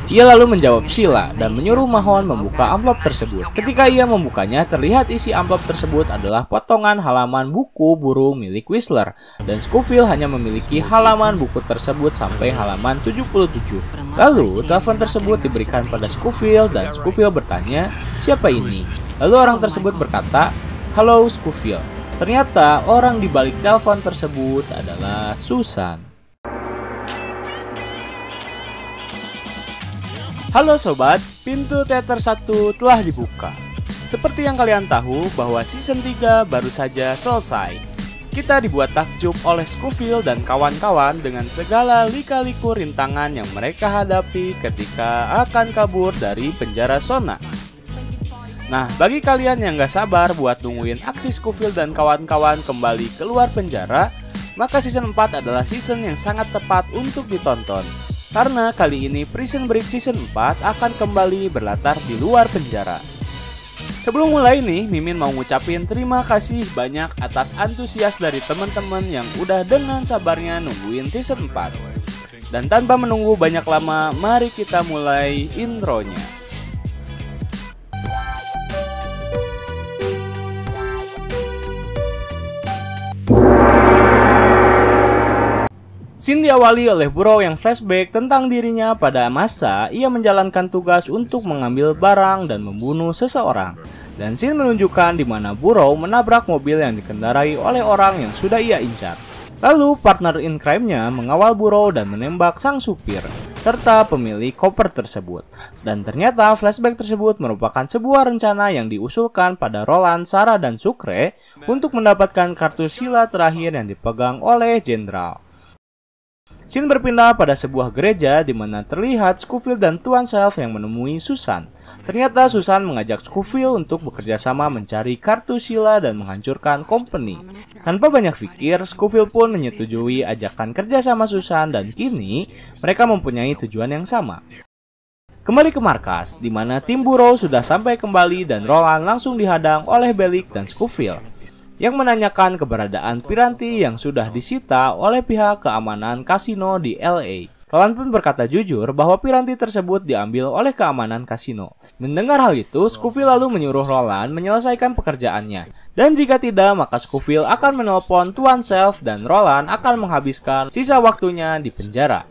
Ia lalu menjawab Sheila dan menyuruh Mahon membuka amplop tersebut. Ketika ia membukanya, terlihat isi amplop tersebut adalah potongan halaman buku burung milik Whistler, dan Scofield hanya memiliki halaman buku tersebut sampai halaman 77. Lalu, telepon tersebut diberikan pada Scofield dan Scofield bertanya, "Siapa ini?" Lalu orang tersebut berkata, "Halo Scofield." Ternyata orang di balik telepon tersebut adalah Susan. Halo sobat, pintu teater 1 telah dibuka. Seperti yang kalian tahu bahwa season 3 baru saja selesai. Kita dibuat takjub oleh Scofield dan kawan-kawan dengan segala lika-liku rintangan yang mereka hadapi ketika akan kabur dari penjara Sona. Nah, bagi kalian yang gak sabar buat nungguin aksi Scofield dan kawan-kawan kembali keluar penjara, maka season 4 adalah season yang sangat tepat untuk ditonton. Karena kali ini Prison Break Season 4 akan kembali berlatar di luar penjara. Sebelum mulai nih, Mimin mau ngucapin terima kasih banyak atas antusias dari teman-teman yang udah dengan sabarnya nungguin Season 4. Dan tanpa menunggu banyak lama, mari kita mulai intronya. Scene diawali oleh Burrow yang flashback tentang dirinya pada masa ia menjalankan tugas untuk mengambil barang dan membunuh seseorang. Dan scene menunjukkan di mana Burrow menabrak mobil yang dikendarai oleh orang yang sudah ia incar. Lalu partner in crime-nya mengawal Burrow dan menembak sang supir serta pemilik koper tersebut. Dan ternyata flashback tersebut merupakan sebuah rencana yang diusulkan pada Roland, Sarah, dan Sucre untuk mendapatkan kartu Sheila terakhir yang dipegang oleh Jenderal. Scene berpindah pada sebuah gereja di mana terlihat Scofield dan Tuan Self yang menemui Susan. Ternyata Susan mengajak Scofield untuk bekerja sama mencari kartu Sheila dan menghancurkan company. Tanpa banyak pikir, Scofield pun menyetujui ajakan kerja sama Susan dan kini mereka mempunyai tujuan yang sama. Kembali ke markas, di mana tim Burrow sudah sampai kembali dan Roland langsung dihadang oleh Bellick dan Scofield yang menanyakan keberadaan piranti yang sudah disita oleh pihak keamanan kasino di LA. Roland pun berkata jujur bahwa piranti tersebut diambil oleh keamanan kasino. Mendengar hal itu, Scofield lalu menyuruh Roland menyelesaikan pekerjaannya. Dan jika tidak, maka Scofield akan menelpon Tuan Self dan Roland akan menghabiskan sisa waktunya di penjara.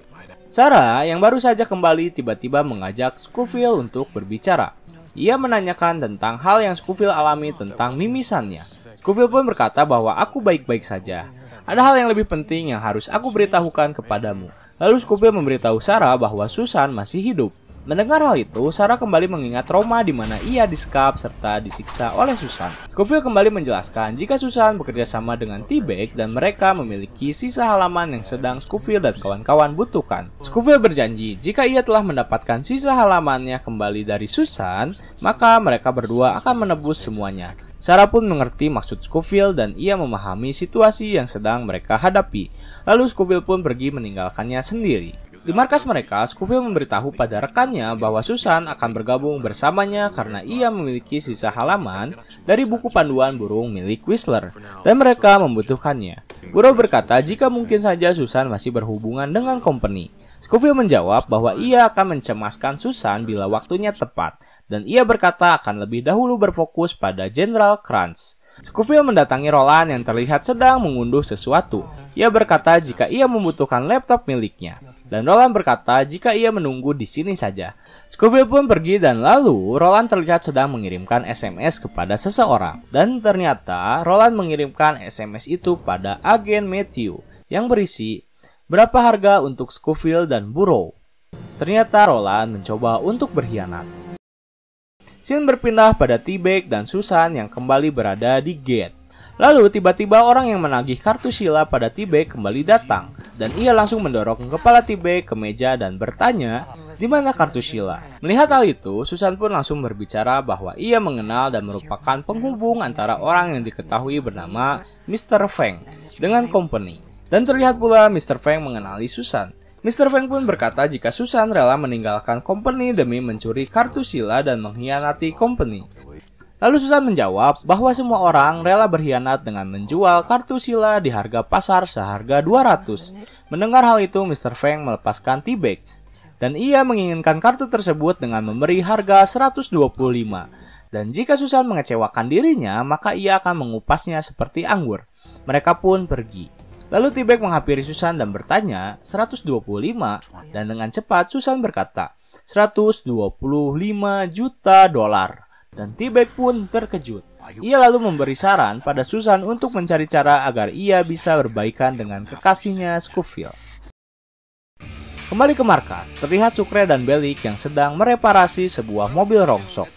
Sarah yang baru saja kembali tiba-tiba mengajak Scofield untuk berbicara. Ia menanyakan tentang hal yang Scofield alami tentang mimisannya. Scofield pun berkata bahwa aku baik-baik saja. Ada hal yang lebih penting yang harus aku beritahukan kepadamu. Lalu Scofield memberitahu Sarah bahwa Susan masih hidup. Mendengar hal itu, Sarah kembali mengingat trauma di mana ia disekap serta disiksa oleh Susan. Scofield kembali menjelaskan jika Susan bekerja sama dengan T-Bag dan mereka memiliki sisa halaman yang sedang Scofield dan kawan-kawan butuhkan. Scofield berjanji jika ia telah mendapatkan sisa halamannya kembali dari Susan, maka mereka berdua akan menebus semuanya. Sarah pun mengerti maksud Scofield dan ia memahami situasi yang sedang mereka hadapi. Lalu Scofield pun pergi meninggalkannya sendiri. Di markas mereka, Scofield memberitahu pada rekannya bahwa Susan akan bergabung bersamanya karena ia memiliki sisa halaman dari buku panduan burung milik Whistler dan mereka membutuhkannya. Burrow berkata jika mungkin saja Susan masih berhubungan dengan company. Scofield menjawab bahwa ia akan mencemaskan Susan bila waktunya tepat dan ia berkata akan lebih dahulu berfokus pada General Kranz. Scofield mendatangi Roland yang terlihat sedang mengunduh sesuatu. Ia berkata jika ia membutuhkan laptop miliknya. Dan Roland berkata jika ia menunggu di sini saja. Scofield pun pergi dan lalu Roland terlihat sedang mengirimkan SMS kepada seseorang. Dan ternyata Roland mengirimkan SMS itu pada agen Matthew yang berisi berapa harga untuk Scofield dan Burrow. Ternyata Roland mencoba untuk berkhianat. Scene berpindah pada T-Bag dan Susan yang kembali berada di gate. Lalu tiba-tiba orang yang menagih kartu Sheila pada T-Bag kembali datang dan ia langsung mendorong kepala T-Bag ke meja dan bertanya di mana kartu Sheila. Melihat hal itu, Susan pun langsung berbicara bahwa ia mengenal dan merupakan penghubung antara orang yang diketahui bernama Mr. Feng dengan company. Dan terlihat pula Mr. Feng mengenali Susan. Mr. Feng pun berkata jika Susan rela meninggalkan company demi mencuri kartu Sheila dan mengkhianati company. Lalu Susan menjawab bahwa semua orang rela berkhianat dengan menjual kartu Sheila di harga pasar seharga 200. Mendengar hal itu, Mr. Feng melepaskan T-Bag. dan ia menginginkan kartu tersebut dengan memberi harga 125. Dan jika Susan mengecewakan dirinya, maka ia akan mengupasnya seperti anggur. Mereka pun pergi. Lalu T-Bag menghampiri Susan dan bertanya, 125? Dan dengan cepat Susan berkata, 125 juta dolar. Dan T-Bag pun terkejut. Ia lalu memberi saran pada Susan untuk mencari cara agar ia bisa berbaikan dengan kekasihnya Scofield. Kembali ke markas, terlihat Sucre dan Bellic yang sedang mereparasi sebuah mobil rongsok.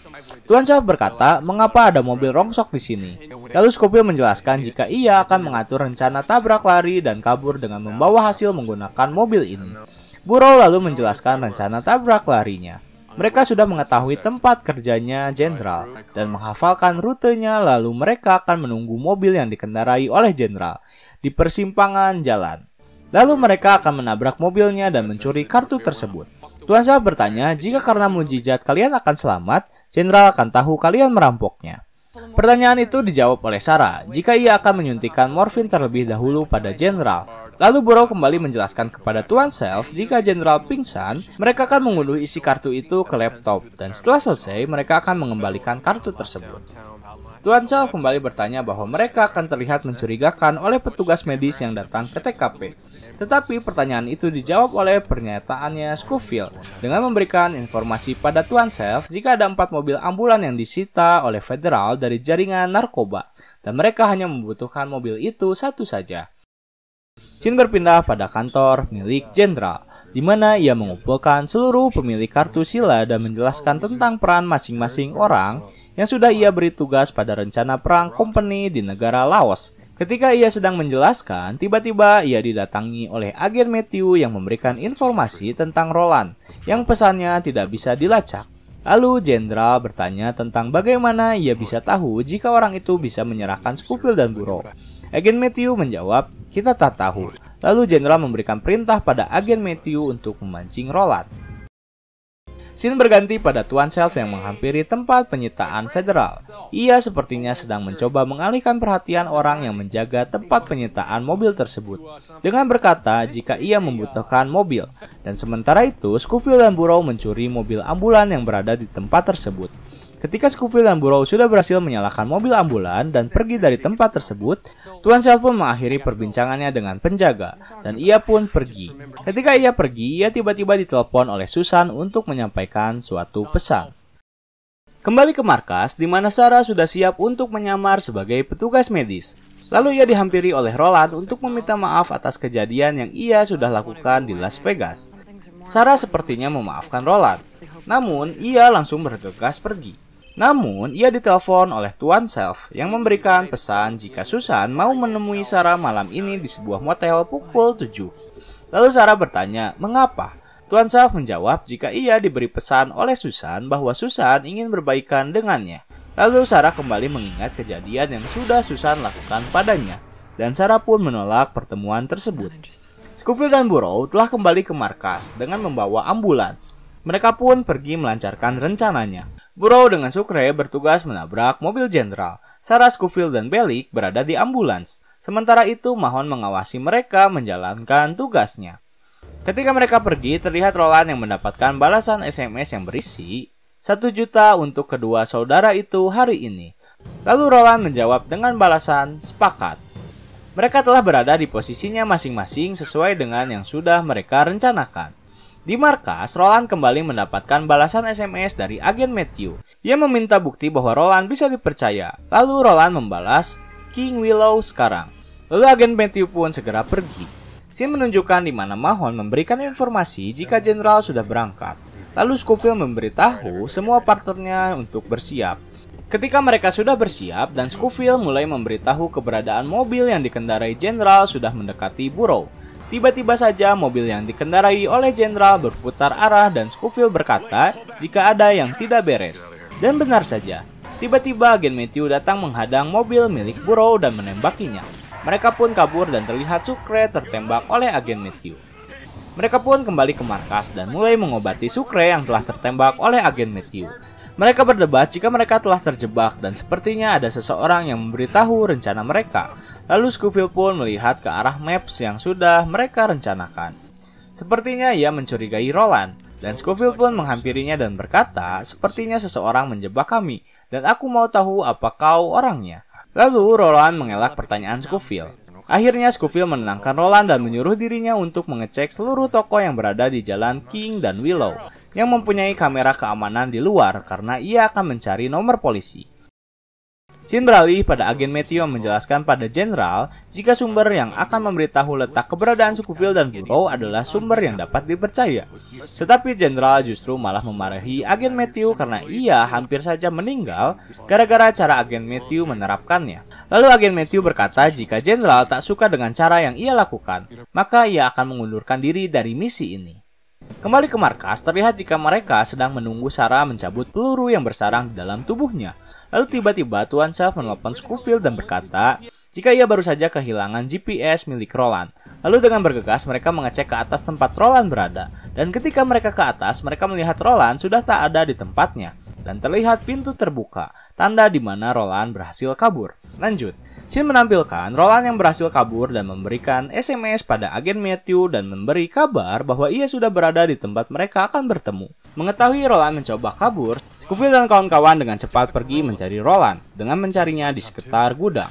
Tuan Self berkata, mengapa ada mobil rongsok di sini? Lalu Scofield menjelaskan jika ia akan mengatur rencana tabrak lari dan kabur dengan membawa hasil menggunakan mobil ini. Burrow lalu menjelaskan rencana tabrak larinya. Mereka sudah mengetahui tempat kerjanya Jenderal dan menghafalkan rutenya, lalu mereka akan menunggu mobil yang dikendarai oleh Jenderal di persimpangan jalan. Lalu mereka akan menabrak mobilnya dan mencuri kartu tersebut. Tuan Self bertanya, jika karena mukjizat kalian akan selamat, Jenderal akan tahu kalian merampoknya. Pertanyaan itu dijawab oleh Sarah, jika ia akan menyuntikkan morfin terlebih dahulu pada Jenderal. Lalu Burrow kembali menjelaskan kepada Tuan Self, jika Jenderal pingsan, mereka akan mengunduh isi kartu itu ke laptop, dan setelah selesai, mereka akan mengembalikan kartu tersebut. Tuan Self kembali bertanya bahwa mereka akan terlihat mencurigakan oleh petugas medis yang datang ke TKP. Tetapi pertanyaan itu dijawab oleh pernyataannya Scofield dengan memberikan informasi pada Tuan Self jika ada 4 mobil ambulan yang disita oleh federal dari jaringan narkoba dan mereka hanya membutuhkan mobil itu satu saja. Scene berpindah pada kantor milik Jenderal, di mana ia mengumpulkan seluruh pemilik kartu sila dan menjelaskan tentang peran masing-masing orang yang sudah ia beri tugas pada rencana perang company di negara Laos. Ketika ia sedang menjelaskan, tiba-tiba ia didatangi oleh agen Matthew yang memberikan informasi tentang Roland, yang pesannya tidak bisa dilacak. Lalu Jenderal bertanya tentang bagaimana ia bisa tahu jika orang itu bisa menyerahkan Scofield dan Burrow. Agen Matthew menjawab, kita tak tahu. Lalu Jenderal memberikan perintah pada agen Matthew untuk memancing Roland. Scene berganti pada Tuan Self yang menghampiri tempat penyitaan federal. Ia sepertinya sedang mencoba mengalihkan perhatian orang yang menjaga tempat penyitaan mobil tersebut dengan berkata jika ia membutuhkan mobil. Dan sementara itu, Scofield dan Burrow mencuri mobil ambulan yang berada di tempat tersebut. Ketika Scofield dan Burrow sudah berhasil menyalakan mobil ambulan dan pergi dari tempat tersebut, Tuan Self pun mengakhiri perbincangannya dengan penjaga, dan ia pun pergi. Ketika ia pergi, ia tiba-tiba ditelepon oleh Susan untuk menyampaikan suatu pesan. Kembali ke markas, di mana Sarah sudah siap untuk menyamar sebagai petugas medis. Lalu ia dihampiri oleh Roland untuk meminta maaf atas kejadian yang ia sudah lakukan di Las Vegas. Sarah sepertinya memaafkan Roland, namun ia langsung bergegas pergi. Namun, ia ditelepon oleh Tuan Self yang memberikan pesan jika Susan mau menemui Sarah malam ini di sebuah motel pukul 7. Lalu Sarah bertanya, mengapa? Tuan Self menjawab jika ia diberi pesan oleh Susan bahwa Susan ingin berbaikan dengannya. Lalu Sarah kembali mengingat kejadian yang sudah Susan lakukan padanya, dan Sarah pun menolak pertemuan tersebut. Scofield dan Burrow telah kembali ke markas dengan membawa ambulans. Mereka pun pergi melancarkan rencananya. Burrow dengan Sucre bertugas menabrak mobil Jenderal. Sarah, Scofield, dan Bellic berada di ambulans. Sementara itu, Mahon mengawasi mereka menjalankan tugasnya. Ketika mereka pergi, terlihat Roland yang mendapatkan balasan SMS yang berisi 1 juta untuk kedua saudara itu hari ini. Lalu Roland menjawab dengan balasan sepakat. Mereka telah berada di posisinya masing-masing sesuai dengan yang sudah mereka rencanakan. Di markas, Roland kembali mendapatkan balasan SMS dari agen Matthew. Ia meminta bukti bahwa Roland bisa dipercaya. Lalu Roland membalas, King Willow sekarang. Lalu agen Matthew pun segera pergi. Scene menunjukkan di mana Mahon memberikan informasi jika Jenderal sudah berangkat. Lalu Scofield memberitahu semua partnernya untuk bersiap. Ketika mereka sudah bersiap dan Scofield mulai memberitahu keberadaan mobil yang dikendarai Jenderal sudah mendekati Burrow. Tiba-tiba saja mobil yang dikendarai oleh Jenderal berputar arah dan Scofield berkata jika ada yang tidak beres. Dan benar saja, tiba-tiba agen Matthew datang menghadang mobil milik Burrow dan menembakinya. Mereka pun kabur dan terlihat Sucre tertembak oleh agen Matthew. Mereka pun kembali ke markas dan mulai mengobati Sucre yang telah tertembak oleh agen Matthew. Mereka berdebat jika mereka telah terjebak dan sepertinya ada seseorang yang memberitahu rencana mereka. Lalu Scofield pun melihat ke arah maps yang sudah mereka rencanakan. Sepertinya ia mencurigai Roland. Dan Scofield pun menghampirinya dan berkata, sepertinya seseorang menjebak kami, dan aku mau tahu apa kau orangnya. Lalu Roland mengelak pertanyaan Scofield. Akhirnya Scofield menenangkan Roland dan menyuruh dirinya untuk mengecek seluruh toko yang berada di jalan King dan Willow, yang mempunyai kamera keamanan di luar karena ia akan mencari nomor polisi. Scene beralih pada agen Matthew yang menjelaskan pada Jenderal jika sumber yang akan memberitahu letak keberadaan Scofield dan Burrow adalah sumber yang dapat dipercaya. Tetapi Jenderal justru malah memarahi agen Matthew karena ia hampir saja meninggal gara-gara cara agen Matthew menerapkannya. Lalu agen Matthew berkata jika Jenderal tak suka dengan cara yang ia lakukan, maka ia akan mengundurkan diri dari misi ini. Kembali ke markas, terlihat jika mereka sedang menunggu Sarah mencabut peluru yang bersarang di dalam tubuhnya. Lalu tiba-tiba Tuan Self menelpon Scofield dan berkata jika ia baru saja kehilangan GPS milik Roland. Lalu dengan bergegas mereka mengecek ke atas tempat Roland berada. Dan ketika mereka ke atas, mereka melihat Roland sudah tak ada di tempatnya. Dan terlihat pintu terbuka, tanda di mana Roland berhasil kabur. Lanjut, scene menampilkan Roland yang berhasil kabur dan memberikan SMS pada agen Matthew dan memberi kabar bahwa ia sudah berada di tempat mereka akan bertemu. Mengetahui Roland mencoba kabur, Scofield dan kawan-kawan dengan cepat pergi mencari Roland dengan mencarinya di sekitar gudang.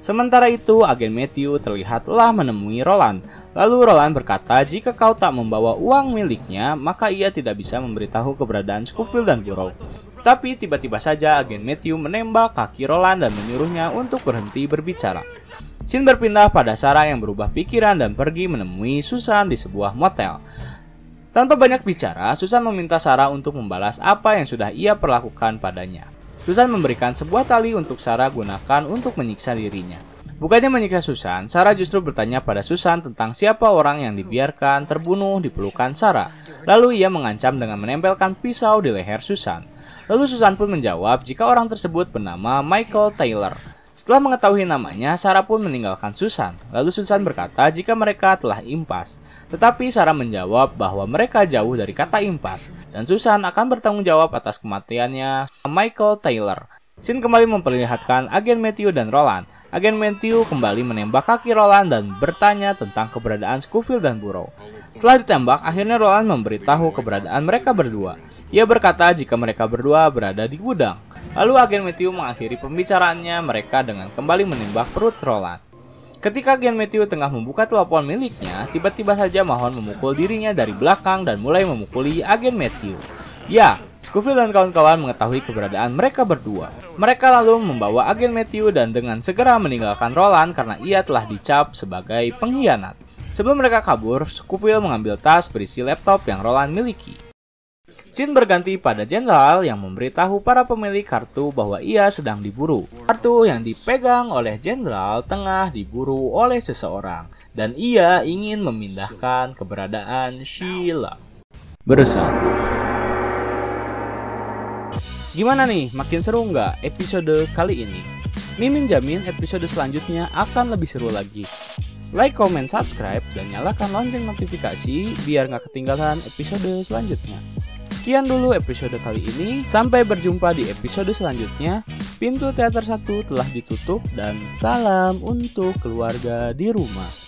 Sementara itu, agen Matthew terlihat telah menemui Roland. Lalu Roland berkata jika kau tak membawa uang miliknya, maka ia tidak bisa memberitahu keberadaan Scofield dan Burrow. Tapi tiba-tiba saja agen Matthew menembak kaki Roland dan menyuruhnya untuk berhenti berbicara. Scene berpindah pada Sarah yang berubah pikiran dan pergi menemui Susan di sebuah motel. Tanpa banyak bicara, Susan meminta Sarah untuk membalas apa yang sudah ia perlakukan padanya. Susan memberikan sebuah tali untuk Sarah gunakan untuk menyiksa dirinya. Bukannya menyiksa Susan, Sarah justru bertanya pada Susan tentang siapa orang yang dibiarkan terbunuh di pelukan Sarah. Lalu ia mengancam dengan menempelkan pisau di leher Susan. Lalu Susan pun menjawab jika orang tersebut bernama Michael Taylor. Setelah mengetahui namanya, Sarah pun meninggalkan Susan. Lalu Susan berkata jika mereka telah impas. Tetapi Sarah menjawab bahwa mereka jauh dari kata impas. Dan Susan akan bertanggung jawab atas kematiannya Michael Taylor. Scene kembali memperlihatkan agen Matthew dan Roland. Agen Matthew kembali menembak kaki Roland dan bertanya tentang keberadaan Scofield dan Burrow. Setelah ditembak, akhirnya Roland memberitahu keberadaan mereka berdua. Ia berkata jika mereka berdua berada di gudang. Lalu agen Matthew mengakhiri pembicaraannya mereka dengan kembali menembak perut Roland. Ketika agen Matthew tengah membuka telepon miliknya, tiba-tiba saja Mahon memukul dirinya dari belakang dan mulai memukuli agen Matthew. Ya, Scofield dan kawan-kawan mengetahui keberadaan mereka berdua. Mereka lalu membawa agen Matthew dan dengan segera meninggalkan Roland karena ia telah dicap sebagai pengkhianat. Sebelum mereka kabur, Scofield mengambil tas berisi laptop yang Roland miliki. Scene berganti pada Jenderal yang memberitahu para pemilik kartu bahwa ia sedang diburu. Kartu yang dipegang oleh Jenderal tengah diburu oleh seseorang dan ia ingin memindahkan keberadaan Sheila. Bersambung. Gimana nih, makin seru nggak episode kali ini? Mimin jamin episode selanjutnya akan lebih seru lagi. Like, comment, subscribe, dan nyalakan lonceng notifikasi biar nggak ketinggalan episode selanjutnya. Sekian dulu episode kali ini, sampai berjumpa di episode selanjutnya. Pintu teater 1 telah ditutup dan salam untuk keluarga di rumah.